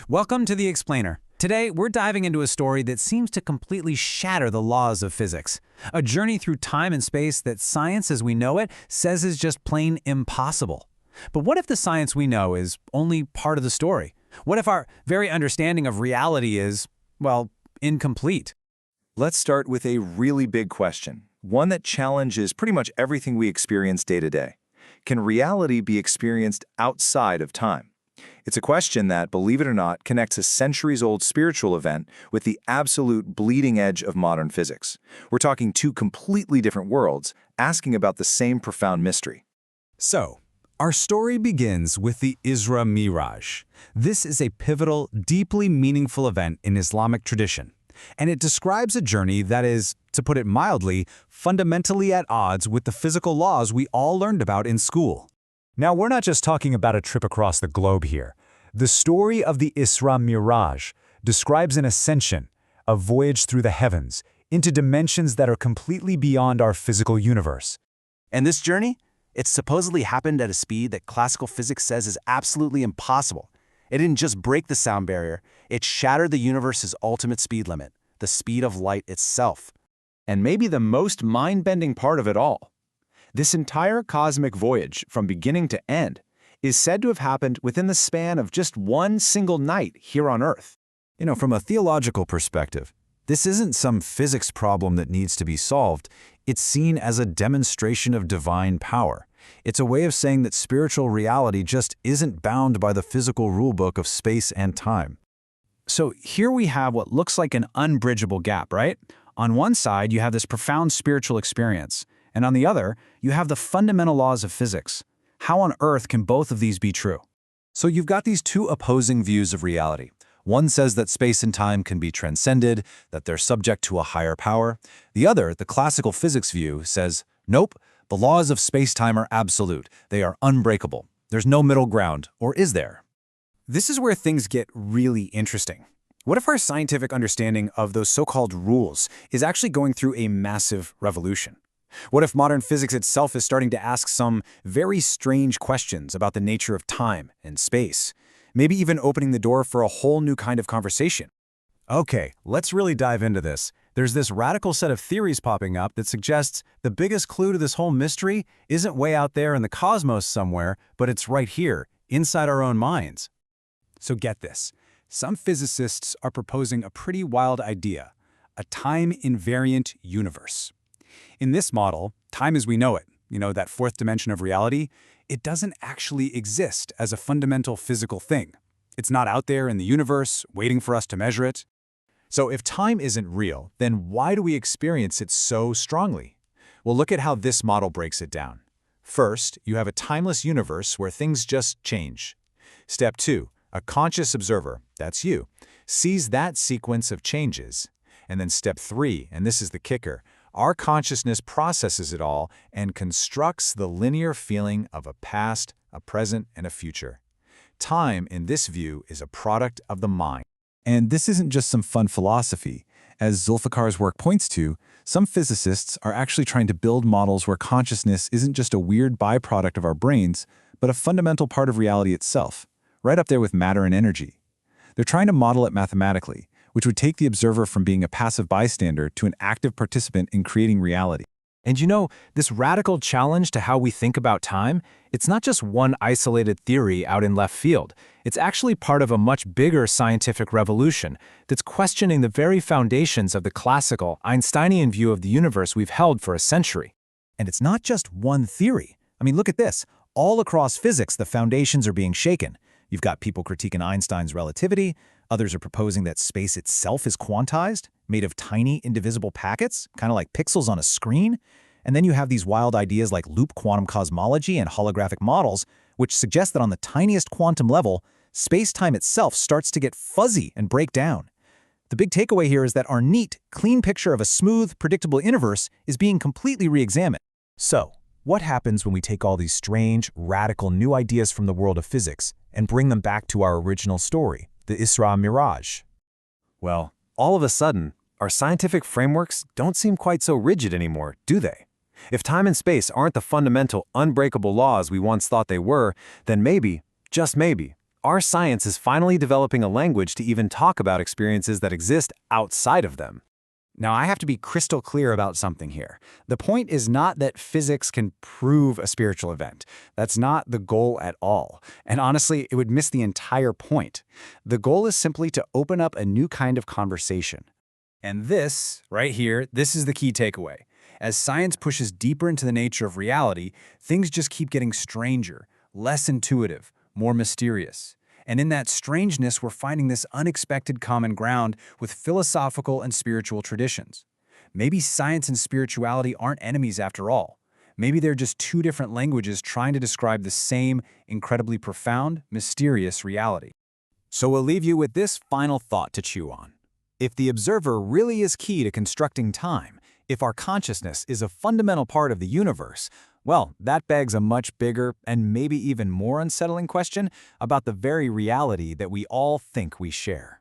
Welcome to The Explainer. Today, we're diving into a story that seems to completely shatter the laws of physics. A journey through time and space that science as we know it says is just plain impossible. But what if the science we know is only part of the story? What if our very understanding of reality is, well, incomplete? Let's start with a really big question, one that challenges pretty much everything we experience day to day. Can reality be experienced outside of time? It's a question that, believe it or not, connects a centuries-old spiritual event with the absolute bleeding edge of modern physics. We're talking two completely different worlds, asking about the same profound mystery. So, our story begins with the Isra Miraj. This is a pivotal, deeply meaningful event in Islamic tradition, and it describes a journey that is, to put it mildly, fundamentally at odds with the physical laws we all learned about in school. Now, we're not just talking about a trip across the globe here. The story of the Isra Miraj describes an ascension, a voyage through the heavens, into dimensions that are completely beyond our physical universe. And this journey? It supposedly happened at a speed that classical physics says is absolutely impossible. It didn't just break the sound barrier, it shattered the universe's ultimate speed limit, the speed of light itself. And maybe the most mind-bending part of it all. This entire cosmic voyage, from beginning to end, is said to have happened within the span of just one single night here on Earth. From a theological perspective, this isn't some physics problem that needs to be solved. It's seen as a demonstration of divine power. It's a way of saying that spiritual reality just isn't bound by the physical rulebook of space and time. So here we have what looks like an unbridgeable gap, right? On one side, you have this profound spiritual experience, and on the other, you have the fundamental laws of physics. How on earth can both of these be true? So you've got these two opposing views of reality. One says that space and time can be transcended, that they're subject to a higher power. The other, the classical physics view, says, nope, the laws of space-time are absolute. They are unbreakable. There's no middle ground, or is there? This is where things get really interesting. What if our scientific understanding of those so-called rules is actually going through a massive revolution? What if modern physics itself is starting to ask some very strange questions about the nature of time and space, maybe even opening the door for a whole new kind of conversation? Okay, let's really dive into this. There's this radical set of theories popping up that suggests the biggest clue to this whole mystery isn't way out there in the cosmos somewhere, but it's right here, inside our own minds. So get this. Some physicists are proposing a pretty wild idea, a time-invariant universe. In this model, time as we know it, that fourth dimension of reality, it doesn't actually exist as a fundamental physical thing. It's not out there in the universe, waiting for us to measure it. So if time isn't real, then why do we experience it so strongly? Well, look at how this model breaks it down. First, you have a timeless universe where things just change. Step 2, a conscious observer, that's you, sees that sequence of changes. And then step 3, and this is the kicker, our consciousness processes it all and constructs the linear feeling of a past, a present, and a future. Time, in this view, is a product of the mind. And this isn't just some fun philosophy. As Zulfikar's work points to, some physicists are actually trying to build models where consciousness isn't just a weird byproduct of our brains, but a fundamental part of reality itself, right up there with matter and energy. They're trying to model it mathematically, which would take the observer from being a passive bystander to an active participant in creating reality. And this radical challenge to how we think about time, it's not just one isolated theory out in left field. It's actually part of a much bigger scientific revolution that's questioning the very foundations of the classical Einsteinian view of the universe we've held for a century. And it's not just one theory. Look at this. All across physics, the foundations are being shaken. You've got people critiquing Einstein's relativity. Others are proposing that space itself is quantized, made of tiny, indivisible packets, kind of like pixels on a screen. And then you have these wild ideas like loop quantum cosmology and holographic models, which suggest that on the tiniest quantum level, space-time itself starts to get fuzzy and break down. The big takeaway here is that our neat, clean picture of a smooth, predictable universe is being completely re-examined. So, what happens when we take all these strange, radical new ideas from the world of physics and bring them back to our original story, the Isra Miraj? Well, all of a sudden, our scientific frameworks don't seem quite so rigid anymore, do they? If time and space aren't the fundamental, unbreakable laws we once thought they were, then maybe, just maybe, our science is finally developing a language to even talk about experiences that exist outside of them. Now, I have to be crystal clear about something here. The point is not that physics can prove a spiritual event. That's not the goal at all. And honestly, it would miss the entire point. The goal is simply to open up a new kind of conversation. And this, right here, this is the key takeaway. As science pushes deeper into the nature of reality, things just keep getting stranger, less intuitive, more mysterious. And in that strangeness, we're finding this unexpected common ground with philosophical and spiritual traditions. Maybe science and spirituality aren't enemies after all. Maybe they're just two different languages trying to describe the same incredibly profound, mysterious reality. So we'll leave you with this final thought to chew on. If the observer really is key to constructing time, if our consciousness is a fundamental part of the universe, well, that begs a much bigger and maybe even more unsettling question about the very reality that we all think we share.